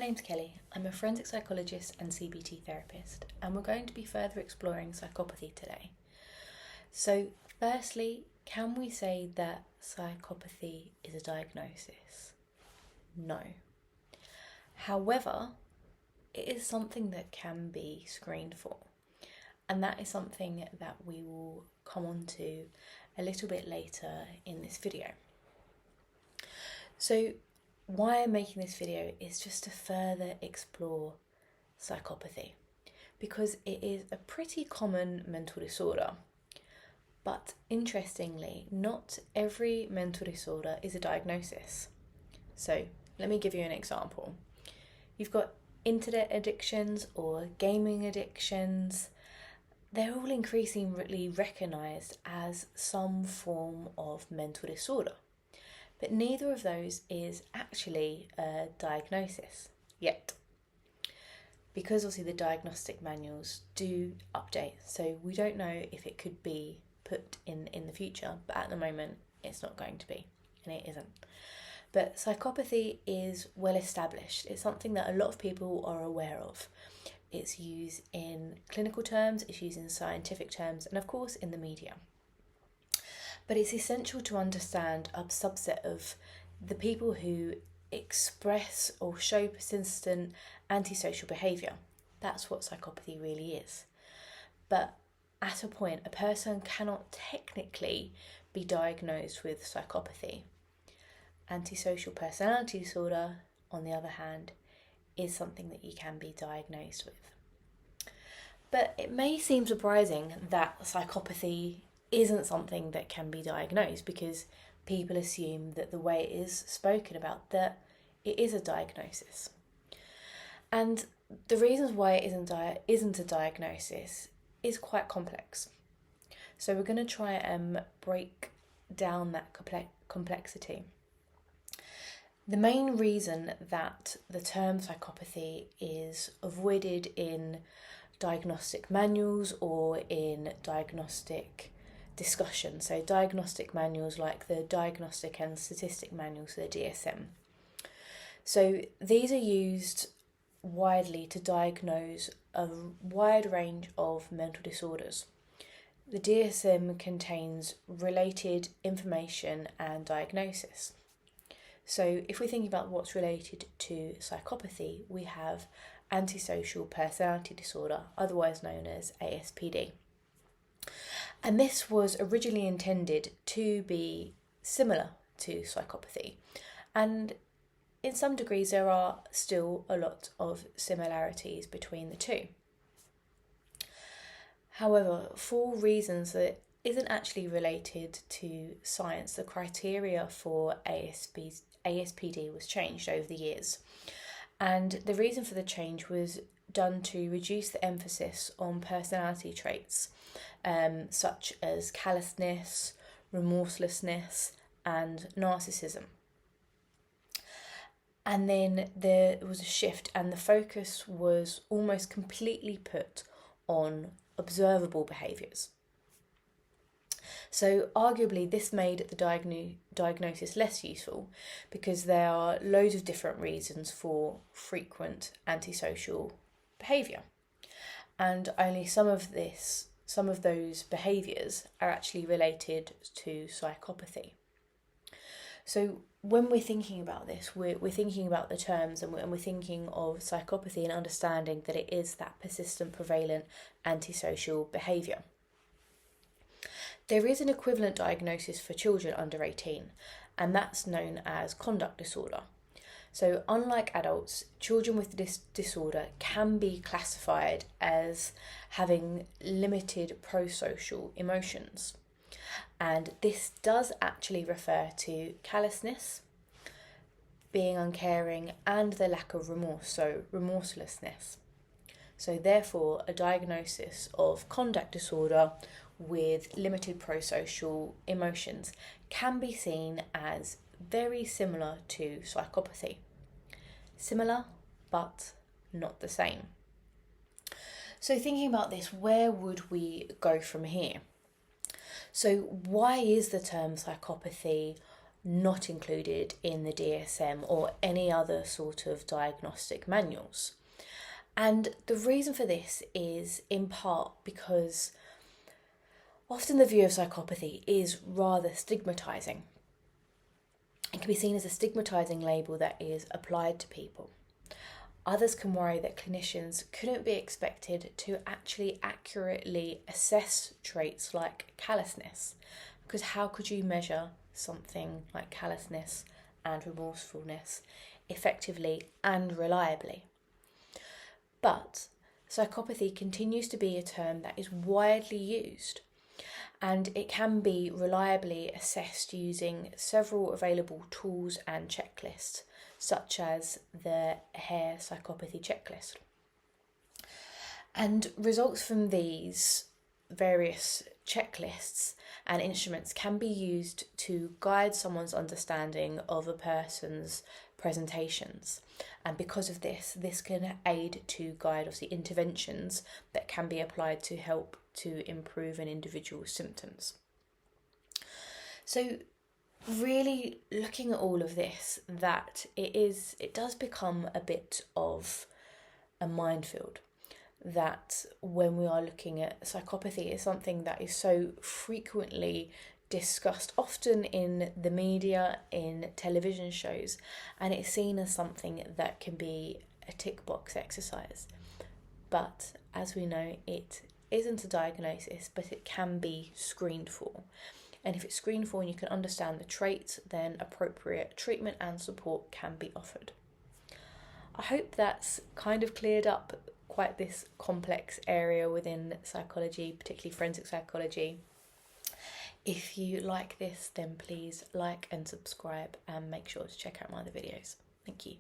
My name's Kelly. I'm a forensic psychologist and CBT therapist, and we're going to be further exploring psychopathy today. So, firstly, can we say that psychopathy is a diagnosis? No. However, it is something that can be screened for, and that is something that we will come on to a little bit later in this video. So, why I'm making this video is just to further explore psychopathy, because it is a pretty common mental disorder. But interestingly, not every mental disorder is a diagnosis. So let me give you an example. You've got internet addictions or gaming addictions. They're all increasingly recognised as some form of mental disorder. But neither of those is actually a diagnosis yet, because obviously the diagnostic manuals do update, so we don't know if it could be put in the future, but at the moment it's not going to be, and it isn't. But psychopathy is well established. It's something that a lot of people are aware of. It's used in clinical terms, it's used in scientific terms, and of course in the media. But it's essential to understand a subset of the people who express or show persistent antisocial behaviour. That's what psychopathy really is. But at a point, a person cannot technically be diagnosed with psychopathy. Antisocial personality disorder, on the other hand, is something that you can be diagnosed with. But it may seem surprising that psychopathy isn't something that can be diagnosed, because people assume that the way it is spoken about, that it is a diagnosis. And the reasons why it isn't a diagnosis is quite complex. So we're going to try and break down that complexity. The main reason that the term psychopathy is avoided in diagnostic manuals or in diagnostic discussion, so diagnostic manuals like the Diagnostic and Statistic Manuals, the DSM. So these are used widely to diagnose a wide range of mental disorders. The DSM contains related information and diagnosis. So if we're thinking about what's related to psychopathy, we have antisocial personality disorder, otherwise known as ASPD. And this was originally intended to be similar to psychopathy. And in some degrees, there are still a lot of similarities between the two. However, for reasons that isn't actually related to science, the criteria for ASPD was changed over the years. And the reason for the change was done to reduce the emphasis on personality traits such as callousness, remorselessness, and narcissism. And then there was a shift, and the focus was almost completely put on observable behaviours. So arguably this made the diagnosis less useful, because there are loads of different reasons for frequent antisocial behaviour, and only some of those behaviours are actually related to psychopathy. So when we're thinking about this, we're thinking about the terms, and we're thinking of psychopathy and understanding that it is that persistent, prevalent antisocial behaviour. There is an equivalent diagnosis for children under 18, and that's known as conduct disorder. So unlike adults, children with this disorder can be classified as having limited prosocial emotions. And this does actually refer to callousness, being uncaring, and the lack of remorse, so remorselessness. So therefore, a diagnosis of conduct disorder with limited prosocial emotions can be seen as very similar to psychopathy. Similar, but not the same. So thinking about this, where would we go from here? So why is the term psychopathy not included in the DSM or any other sort of diagnostic manuals. And the reason for this is in part because often the view of psychopathy is rather stigmatising. It can be seen as a stigmatising label that is applied to people. Others can worry that clinicians couldn't be expected to actually accurately assess traits like callousness, because how could you measure something like callousness and remorsefulness effectively and reliably? But psychopathy continues to be a term that is widely used, and it can be reliably assessed using several available tools and checklists, such as the Hare Psychopathy Checklist. And results from these various checklists and instruments can be used to guide someone's understanding of a person's presentations. And because of this can aid to guide obviously interventions that can be applied to help to improve an individual's symptoms. So really looking at all of this, that it does become a bit of a minefield, that when we are looking at psychopathy, is something that is so frequently discussed, often in the media, in television shows, and it's seen as something that can be a tick box exercise. But as we know, it isn't a diagnosis, but it can be screened for. And if it's screened for and you can understand the traits, then appropriate treatment and support can be offered. I hope that's kind of cleared up quite this complex area within psychology, particularly forensic psychology. If you like this, then please like and subscribe and make sure to check out my other videos. Thank you.